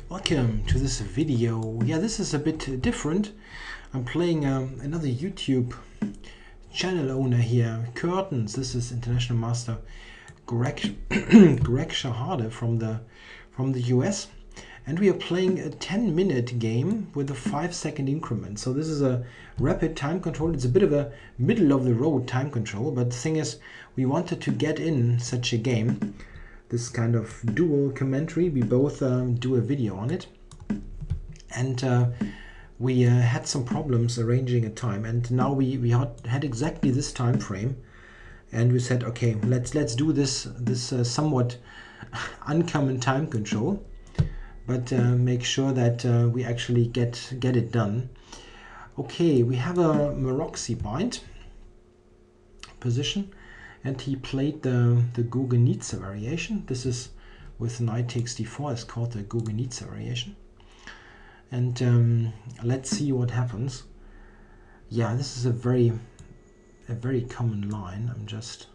Welcome to this video. Yeah, this is a bit different. I'm playing another YouTube channel owner here, Curtains. This is International Master Greg Shahade from the US, and we are playing a 10-minute game with a 5-second increment. So this is a rapid time control. It's a bit of a middle of the road time control, but the thing is, we wanted to get in such a game, this kind of dual commentary. We both do a video on it, and we had some problems arranging a time, and now we had exactly this time frame, and we said, okay, let's do this somewhat uncommon time control, but make sure that we actually get it done. Okay, we have a Maroxy bind position, and he played the Gurgenitsa variation. This is with knight takes d4. It's called the Gurgenitsa variation. And let's see what happens. Yeah, this is a very common line. I'm just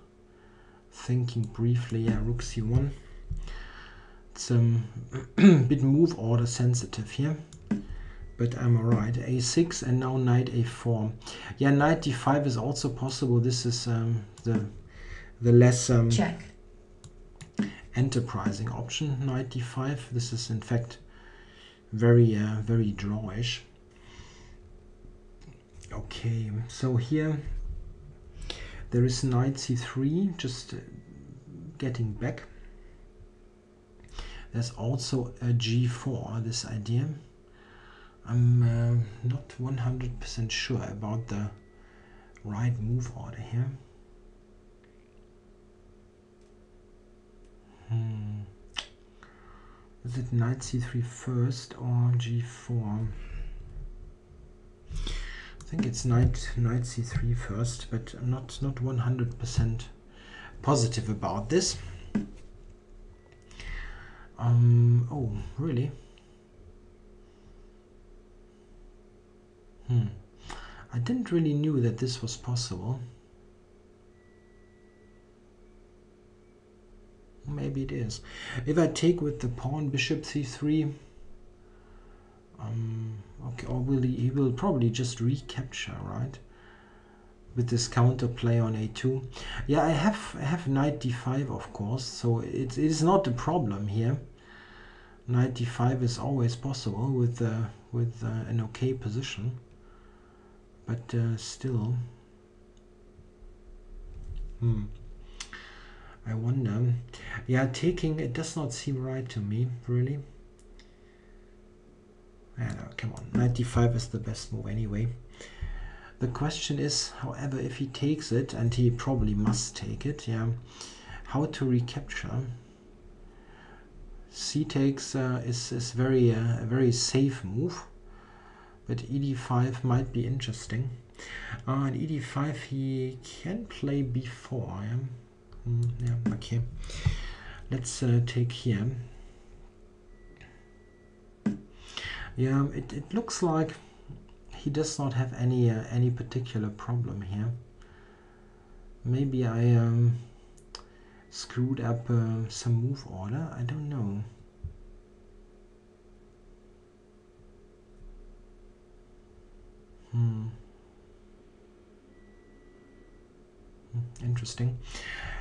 thinking briefly. Yeah, rook c1. It's a bit move order sensitive here, but I'm alright. a6 and now knight a4. Yeah, knight d5 is also possible. This is the less check enterprising option, knight d5. This is in fact very drawish. Okay, so here there is knight c3, just getting back. There's also a g4, this idea. I'm not 100% sure about the right move order here. Is it knight c3 first or g4? I think it's knight c3 first, but I'm not 100% positive about this. Oh, really? I didn't really knew that this was possible. Maybe it is. If I take with the pawn bishop c3, okay, or he will probably just recapture, right? With this counter play on a2. Yeah, I have knight d5, of course, so it is not a problem here. Knight d5 is always possible with an okay position, but still. I wonder. Yeah, taking it does not seem right to me, really. No, come on, knight d5 is the best move anyway. The question is, however, if he takes it, and he probably must take it, yeah, how to recapture. C takes is very a very safe move, but ed5 might be interesting. And ed5 he can play b4. Yeah? Yeah, okay. Let's take here. Yeah, it looks like he does not have any particular problem here. Maybe I screwed up some move order. I don't know. Interesting.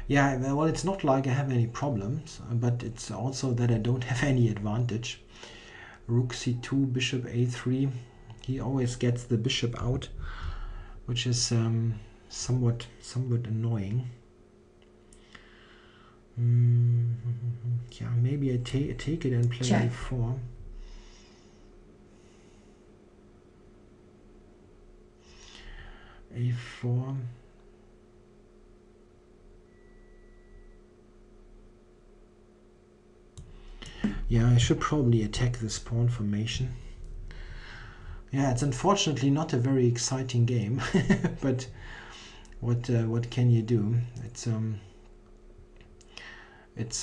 Yeah, well, it's not like I have any problems, but it's also that I don't have any advantage. Rook c2, bishop a3. He always gets the bishop out, which is somewhat annoying. Yeah, maybe I take it and play a4. a4. Yeah, I should probably attack this pawn formation. Yeah, it's unfortunately not a very exciting game, but what can you do? It's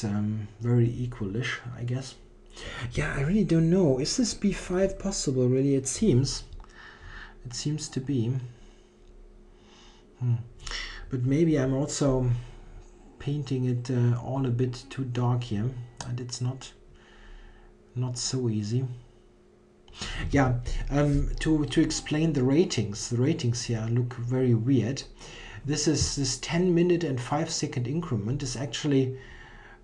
very equalish, I guess. Yeah, I really don't know. Is this b5 possible? Really, it seems to be. But maybe I'm also painting it all a bit too dark here, and it's not Not so easy. Yeah, to explain the ratings here look very weird. This 10-minute and 5-second increment is actually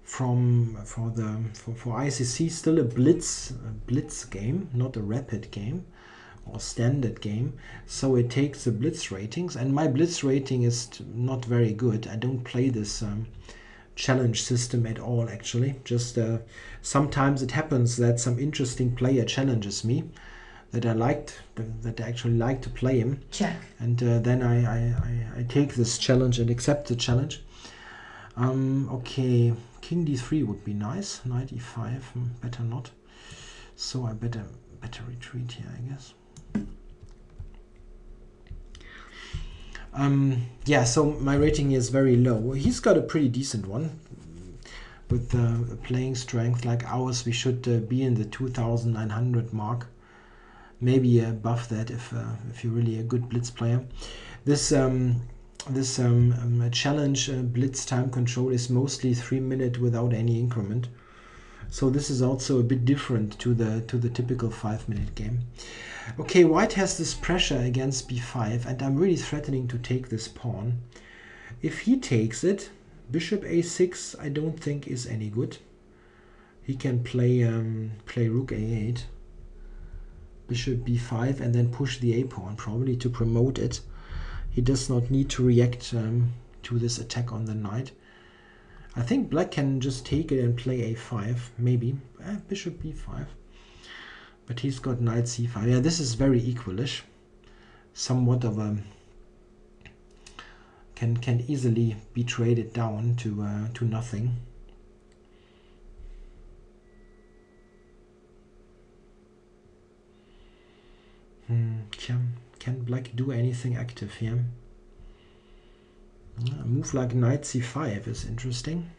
for ICC still a blitz game, not a rapid game or standard game. So it takes the blitz ratings, and my blitz rating is not very good. I don't play this challenge system at all, actually. Just sometimes it happens that some interesting player challenges me that I actually like to play him. Check. And then I take this challenge and accept the challenge. Okay, King D3 would be nice. Knight E5, better not. So I better retreat here, I guess. Yeah, so my rating is very low. He's got a pretty decent one. With playing strength like ours, we should be in the 2,900 mark. Maybe above that if you're really a good blitz player. This challenge blitz time control is mostly 3 minutes without any increment. So this is also a bit different to the typical 5-minute game. Okay, white has this pressure against b5, and I'm really threatening to take this pawn. If he takes it, bishop a6 I don't think is any good. He can play rook a8, bishop b5, and then push the a pawn probably to promote it. He does not need to react to this attack on the knight. I think black can just take it and play a5, maybe. Bishop b5. But he's got knight c5. Yeah, this is very equalish. Somewhat of a... can easily be traded down to nothing. Can black do anything active here? A move like knight c5 is interesting.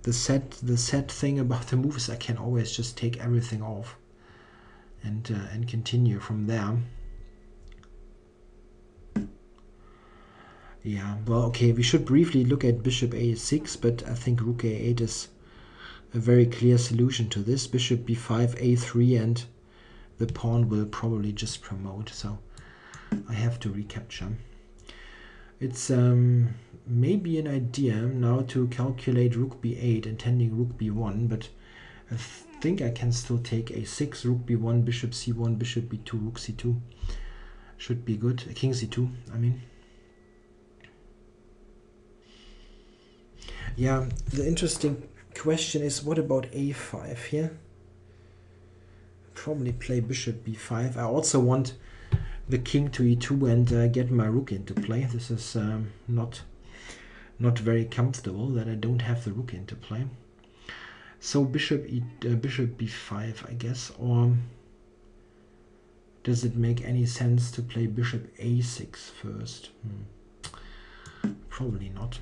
The sad thing about the move is I can always just take everything off and continue from there. Yeah, well, okay, we should briefly look at bishop a6, but I think rook a8 is a very clear solution to this. Bishop b5, a3, and the pawn will probably just promote, so I have to recapture. It's maybe an idea now to calculate rook b8, intending rook b1, but I think I can still take a6, rook b1, bishop c1, bishop b2, rook c2. Should be good. King c2, I mean. Yeah, the interesting question is, what about a5 here? Probably play bishop b5. I also want the king to e2 and get my rook into play. This is not very comfortable that I don't have the rook into play. So bishop b5, I guess, or does it make any sense to play bishop a6 first? Probably not.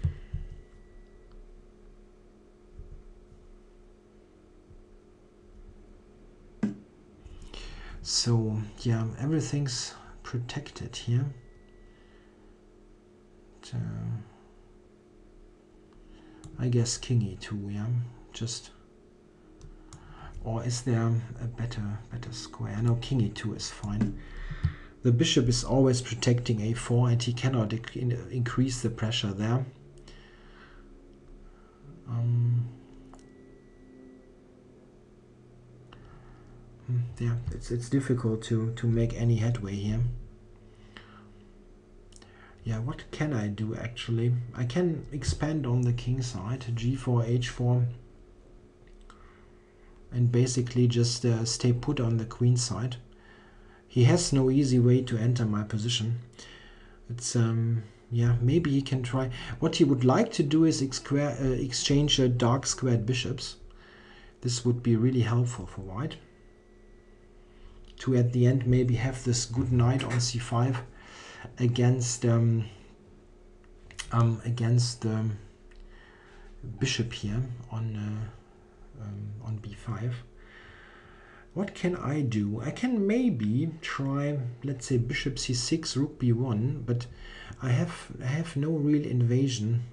So yeah, everything's protected here. I guess king e2, yeah, just, or is there a better square? No, king e2 is fine. The bishop is always protecting a4, and he cannot increase the pressure there. Yeah, it's difficult to make any headway here. Yeah, what can I do actually? I can expand on the king side, g4, h4, and basically just stay put on the queen side. He has no easy way to enter my position. It's yeah, maybe he can try. What he would like to do is exchange dark squared bishops. This would be really helpful for white. To at the end maybe have this good knight on c5 against the bishop here on b5. What can I do? I can maybe try, let's say, bishop c6, rook b1, but I have no real invasion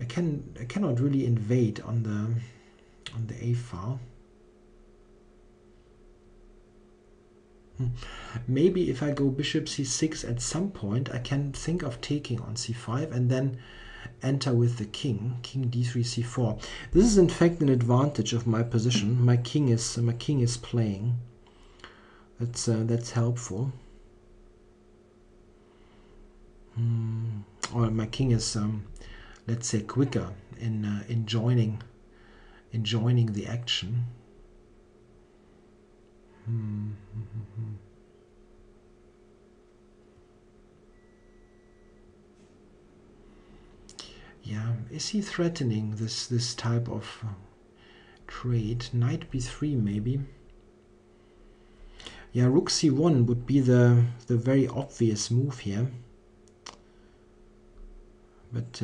I cannot really invade on the A file. Maybe if I go bishop c6 at some point, I can think of taking on c5 and then enter with the king d3 c4. This is in fact an advantage of my position. My king is playing. That's helpful. Or my king is let's say quicker in joining the action. Yeah, is he threatening this type of trade? Knight b3 maybe. Yeah, rook c1 would be the very obvious move here. But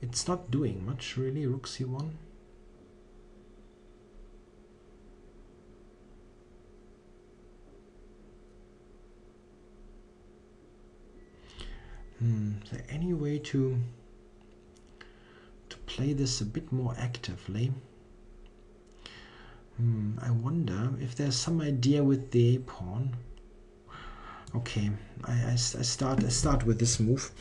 it's not doing much really, rook c1. Is there any way to play this a bit more actively? I wonder if there's some idea with the a-pawn. Okay, I start with this move.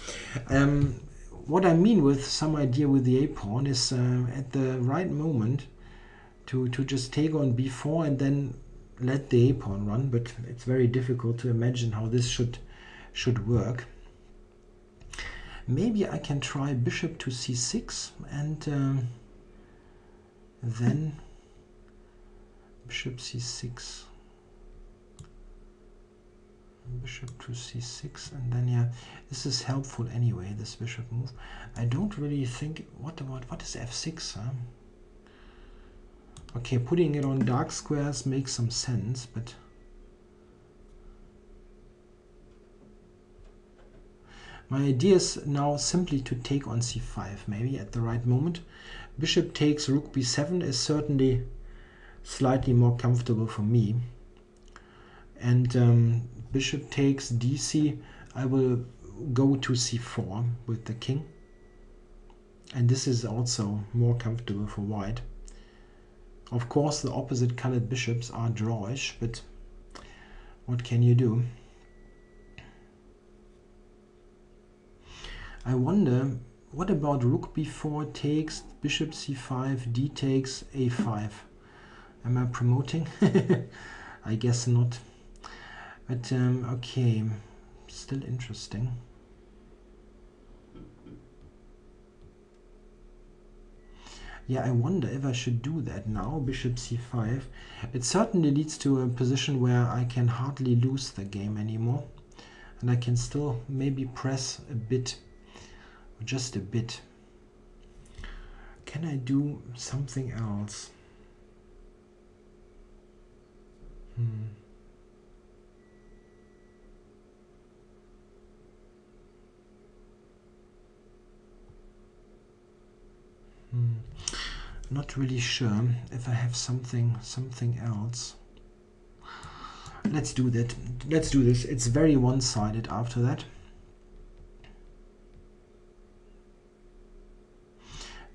What I mean with some idea with the a-pawn is at the right moment to just take on b4 and then let the a-pawn run, but it's very difficult to imagine how this should work. Maybe I can try bishop to c6 and then bishop c6, bishop to c6, and then yeah, this is helpful anyway, this bishop move. I don't really think, what is f6, huh? Okay, putting it on dark squares makes some sense, but my idea is now simply to take on c5, maybe at the right moment. Bishop takes rook b7 is certainly slightly more comfortable for me. And bishop takes dc, I will go to c4 with the king. And this is also more comfortable for white. Of course, the opposite colored bishops are drawish, but what can you do? I wonder, what about rook b4 takes, bishop c5, d takes, a5? Am I promoting? I guess not. But okay, still interesting. Yeah, I wonder if I should do that now, bishop c5. It certainly leads to a position where I can hardly lose the game anymore. And I can still maybe press a bit. Just a bit. Can I do something else? Not really sure if I have something else. Let's do that. Let's do this. It's very one-sided after that.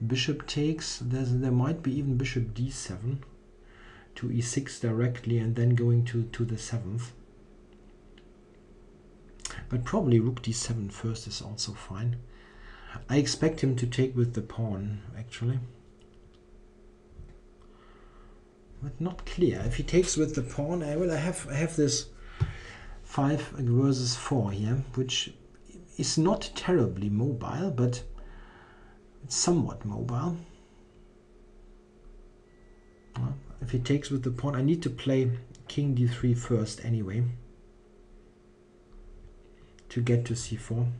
Bishop takes, there might be even bishop d7 to e6 directly and then going to the 7th. But probably rook d7 first is also fine. I expect him to take with the pawn, actually. But not clear. If he takes with the pawn, I have this 5 versus 4 here, which is not terribly mobile, but it's somewhat mobile. Well, if he takes with the pawn, I need to play king d3 first anyway to get to c4.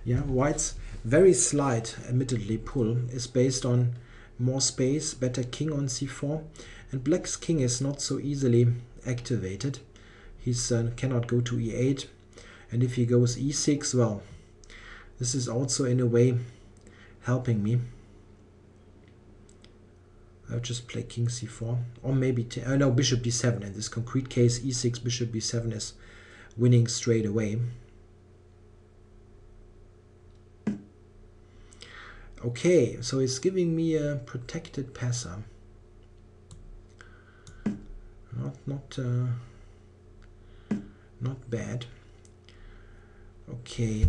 Yeah, white's very slight, admittedly, pull is based on more space, better king on c4, and black's king is not so easily activated. He cannot go to e8, and if he goes e6, well, this is also in a way helping me. I'll just play king c4, or maybe no, bishop d7. In this concrete case, e6, bishop b7 is winning straight away. Okay, so it's giving me a protected passer. Not bad. Okay,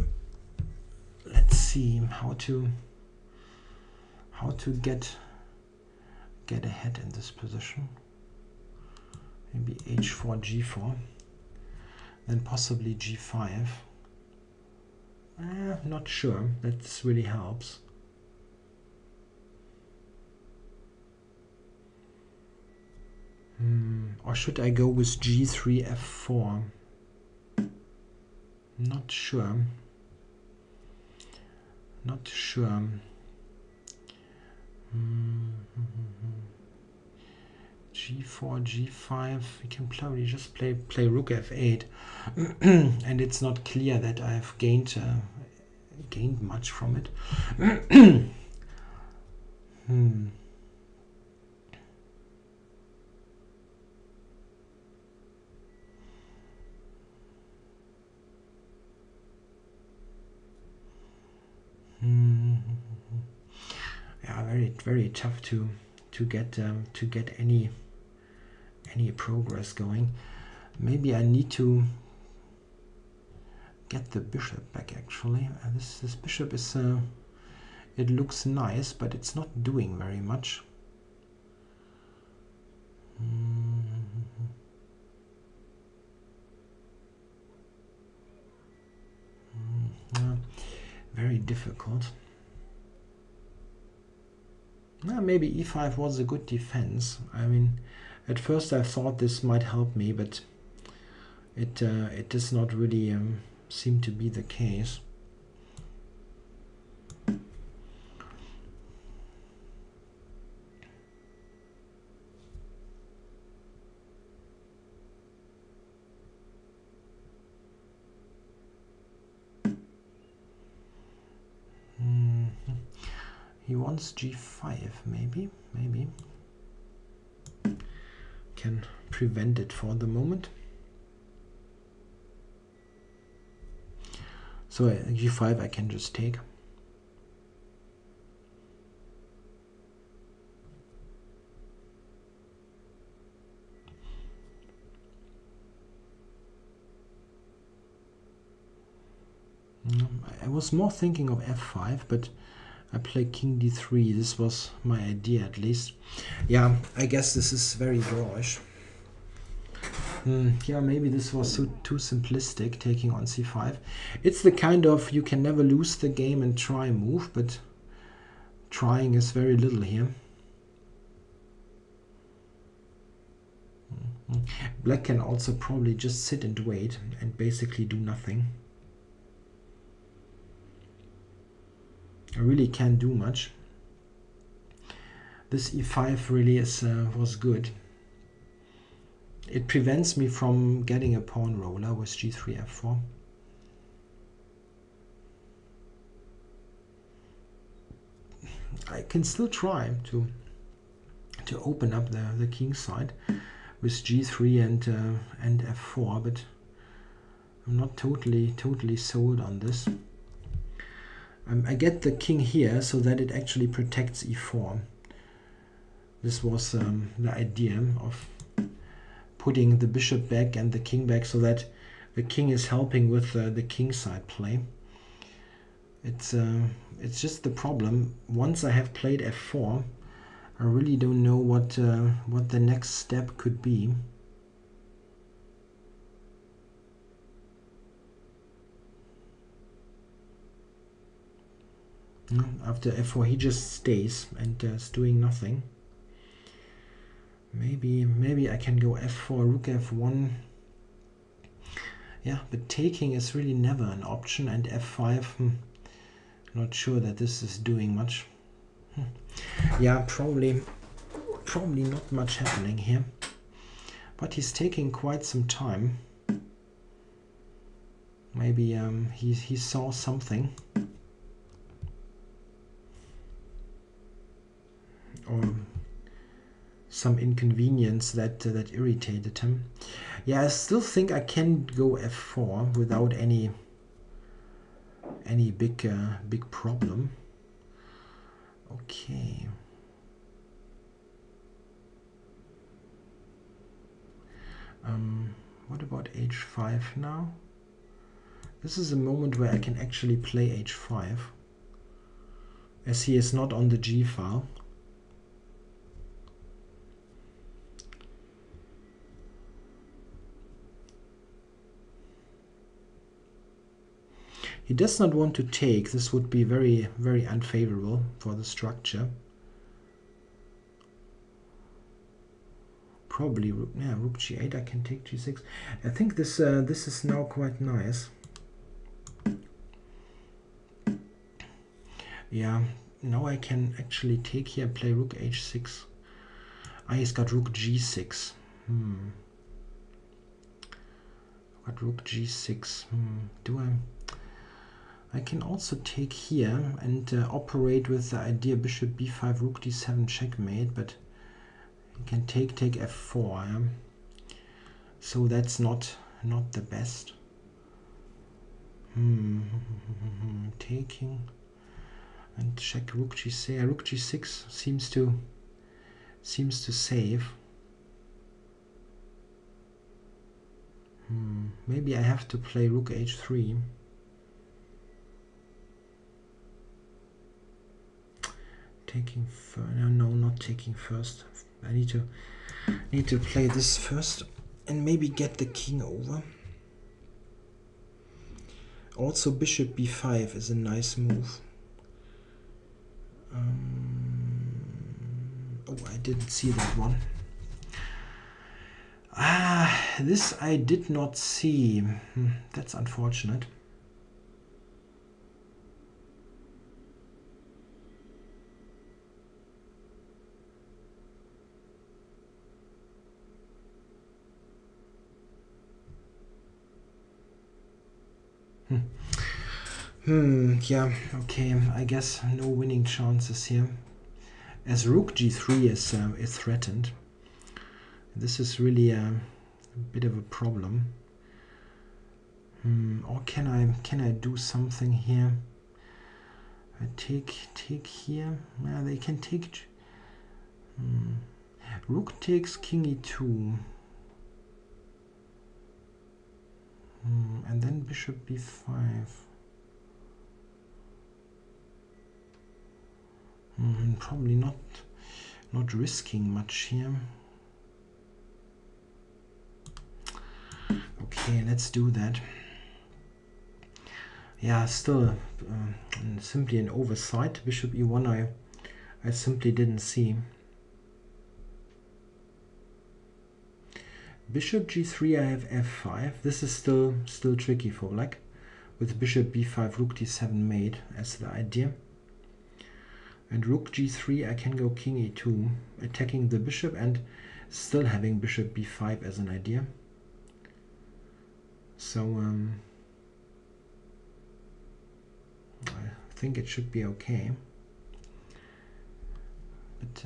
let's see how to get ahead in this position. Maybe h4, g4, then possibly g5. Not sure. That really helps. Or should I go with g3, f4? Not sure. Not sure. G4, G5. We can probably just play rook f8, and it's not clear that I've gained much from it. Yeah, very tough to get any progress going. Maybe I need to get the bishop back. Actually, this bishop is it looks nice, but it's not doing very much. Very difficult. Maybe e5 was a good defense. I mean, at first I thought this might help me, but it does not really seem to be the case. He wants g5, maybe can prevent it for the moment. So g5 I can just take. I was more thinking of f5, but I play king d3. This was my idea, at least. Yeah, I guess this is very drawish. Yeah, maybe this was too simplistic, taking on c5. It's the kind of you can never lose the game and try move, but trying is very little here. Black can also probably just sit and wait and basically do nothing. I really can't do much. This e5 really was good. It prevents me from getting a pawn roller with g3, f4. I can still try to open up the king side with g3 and f4, but I'm not totally sold on this. I get the king here so that it actually protects e4. This was the idea of putting the bishop back and the king back so that the king is helping with the king side play. It's just the problem. Once I have played f4, I really don't know what the next step could be. After f4 he just stays and is doing nothing. Maybe I can go f4, rook f1. Yeah, but taking is really never an option, and f5, not sure that this is doing much. Yeah, probably not much happening here. But he's taking quite some time. Maybe he saw something. or some inconvenience that irritated him. Yeah, I still think I can go f4 without any big problem. Okay. What about h5 now? This is a moment where I can actually play h5, as he is not on the g file. He does not want to take. This would be very, very unfavorable for the structure. Probably, yeah, rook g8. I can take g6. I think this this is now quite nice. Yeah, now I can actually take here, play rook h6. Ah, he's got rook g6. Got rook g6. Do I can also take here and operate with the idea bishop b5, rook d7, checkmate, but you can take f4. Yeah? So that's not the best. Taking and check rook g6. Rook g6 seems to save. Maybe I have to play rook h3. Taking first. No, not taking first. I need to play this first and maybe get the king over. Also, bishop b5 is a nice move. Oh, I didn't see that one. This I did not see. That's unfortunate. Yeah, okay, I guess no winning chances here, as rook g3 is threatened. This is really a bit of a problem. Or can I do something here? I take here. Yeah, they can take. Rook takes king e2. And then bishop b5. Probably not risking much here. Okay, let's do that. Yeah, still simply an oversight. Bishop e1 I simply didn't see. Bishop g3 I have f5. This is still tricky for black, with bishop b5, rook d7 mate as the idea. And rook g3 I can go king e2, attacking the bishop and still having bishop b5 as an idea. So I think it should be okay. But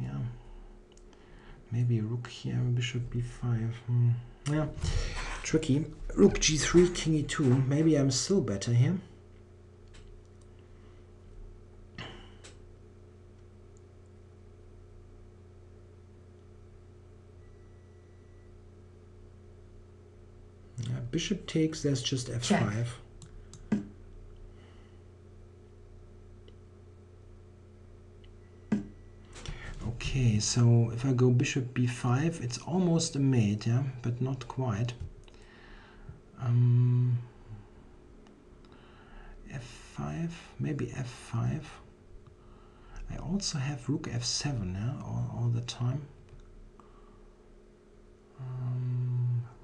yeah, maybe rook here, bishop b5. Yeah, tricky. Rook g3, king e2. Maybe I'm still better here. Yeah, bishop takes. There's just f5. Check. Okay, so if I go bishop b5, it's almost a mate, yeah, but not quite. F5, maybe f5. I also have rook f7, yeah, all the time.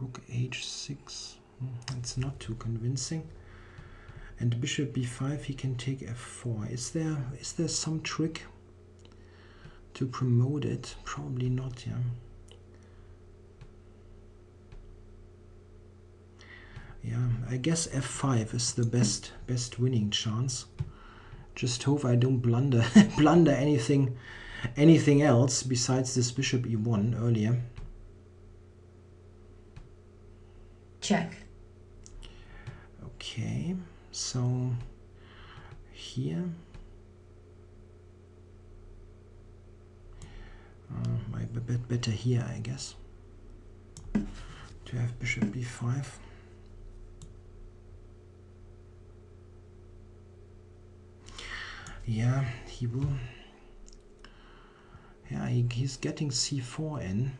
Rook h6, it's not too convincing. And bishop b5, he can take f4. Is there some trick to promote it? Probably not, yeah. Yeah, I guess f5 is the best winning chance. Just hope I don't blunder anything anything else besides this bishop e1 earlier. Check. Okay, so here might be a bit better here, I guess, to have bishop b5. Yeah, he will. Yeah, he's getting c4 in,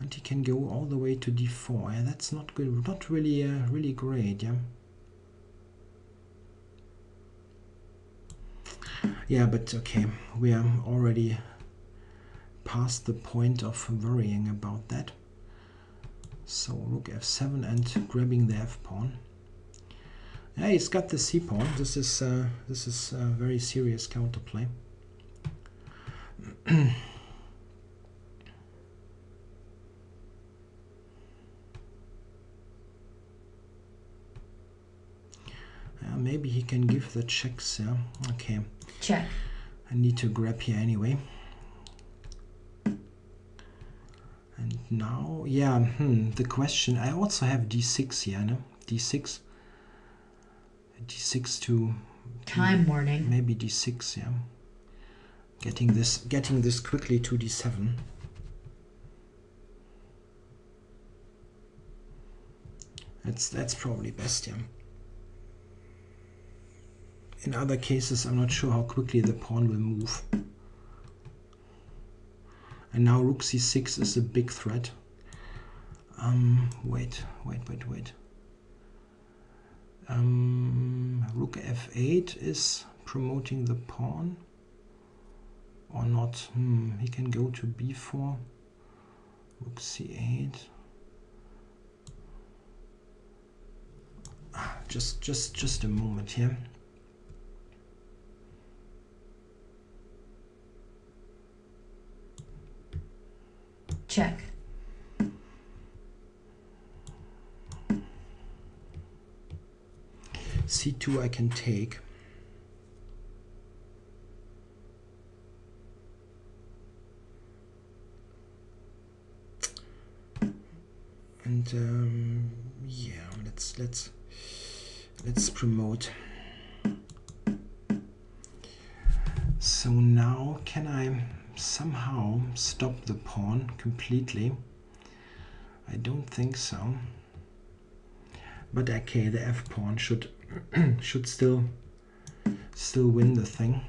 and he can go all the way to d4. Yeah, that's not good. Not really, really great. Yeah. Yeah, but okay, we are already past the point of worrying about that. So rook f7 and grabbing the f pawn. Yeah, he's got the c pawn. This is very serious counterplay. Maybe he can give the checks. Yeah. Okay. Check. I need to grab here anyway. And now, yeah, the question. I also have d6 here, no? D6 to time warning. Maybe d6, yeah. Getting this quickly to d7. That's probably best, yeah. In other cases, I'm not sure how quickly the pawn will move. And now rook c6 is a big threat. Wait. Rook f8 is promoting the pawn or not? He can go to b4. Rook c8. Just a moment here. Check. c2 I can take. And yeah, let's promote. So now can I somehow stop the pawn completely? I don't think so. But okay, the f pawn should still win the thing.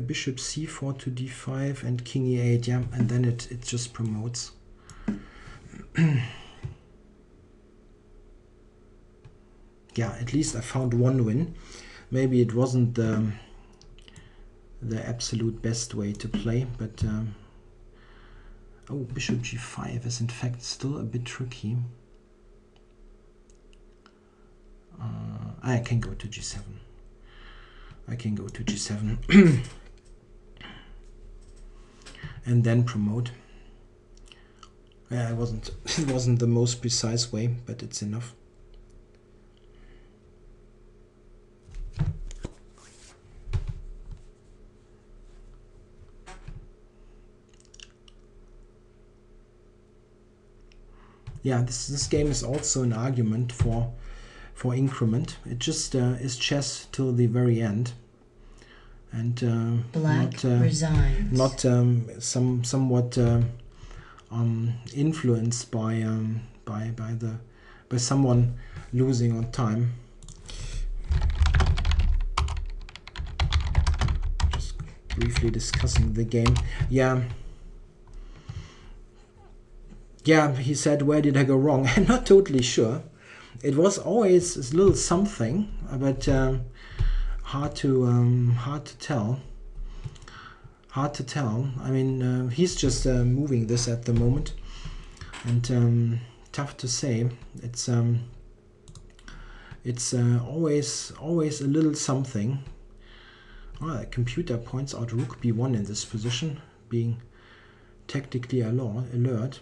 Bishop c4 to d5 and king e8, yeah, and then it just promotes. Yeah, at least I found one win. Maybe it wasn't the absolute best way to play, but oh, bishop g5 is in fact still a bit tricky. I can go to g7. I can go to g7 and then promote. Yeah, it wasn't the most precise way, but it's enough. Yeah, this game is also an argument for increment. It just is chess till the very end, and Black resigns. Not somewhat influenced by someone losing on time. Just briefly discussing the game. Yeah, he said, where did I go wrong? I'm not totally sure. It was always a little something, but hard to tell. I mean, he's just moving this at the moment, and tough to say. It's It's always a little something. The computer points out rook b1 in this position, being tactically alert.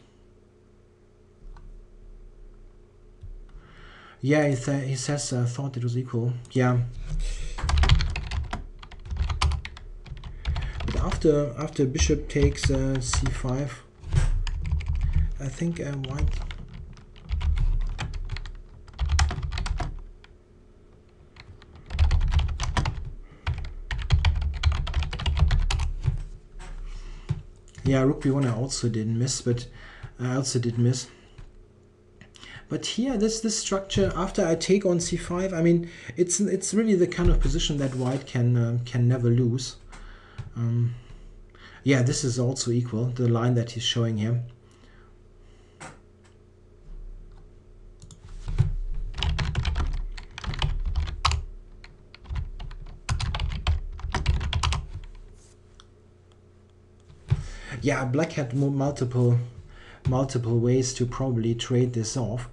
Yeah, he says thought it was equal. Yeah. But after bishop takes c5, I think white. Yeah, rook b1 I also didn't miss, but I also did miss. But here, this structure, after I take on c5, I mean, it's really the kind of position that white can never lose. Yeah, this is also equal, the line that he's showing here. Yeah, black had multiple ways to probably trade this off.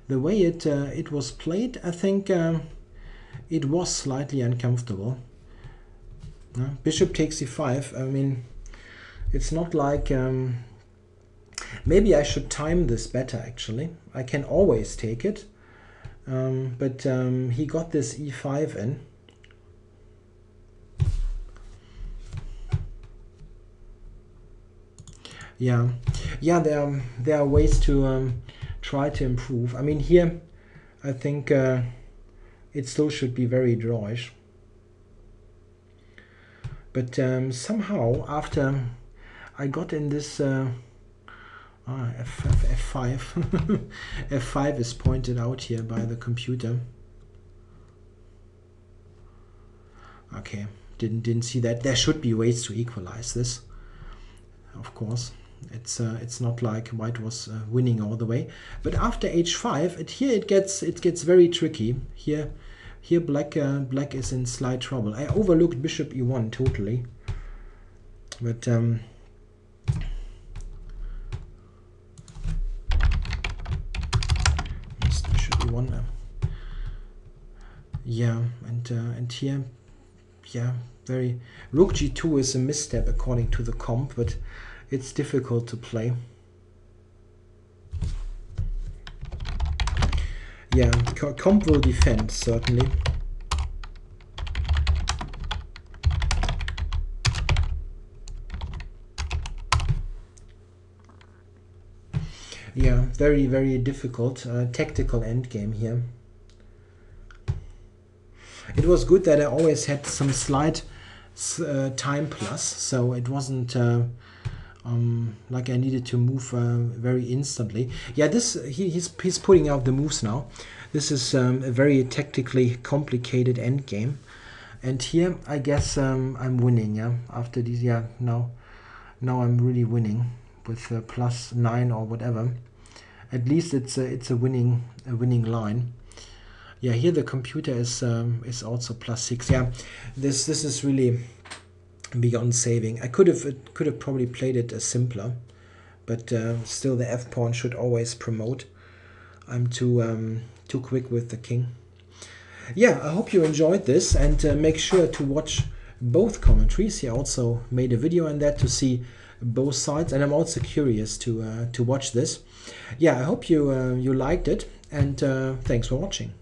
The way it was played, I think it was slightly uncomfortable. Bishop takes c5. I mean, it's not like maybe I should time this better. Actually, I can always take it, but he got this e5 in. Yeah, there are ways to try to improve. I mean, here I think it still should be very drawish. But somehow after I got in this f5, f5 is pointed out here by the computer. Okay, didn't see that. There should be ways to equalize this, of course. It's not like white was winning all the way, but after h5, it gets very tricky. Here black is in slight trouble. I overlooked bishop e1 totally, but bishop e1. Yeah, and here, yeah, very rook g2 is a misstep according to the comp, but it's difficult to play. Yeah, comp will defend, certainly. Yeah, very, very difficult tactical endgame here. It was good that I always had some slight time plus, so it wasn't like I needed to move very instantly. Yeah, he's putting out the moves now. This is a very tactically complicated endgame, and here I guess I'm winning. Yeah, after these, yeah, now I'm really winning with +9 or whatever. At least it's a winning line. Yeah, here the computer is also +6. Yeah, this is really beyond saving. I could have probably played it simpler, but still the f pawn should always promote. I'm too quick with the king. Yeah, I hope you enjoyed this, and make sure to watch both commentaries. He also made a video on that to see both sides, and I'm also curious to watch this. Yeah, I hope you liked it, and thanks for watching.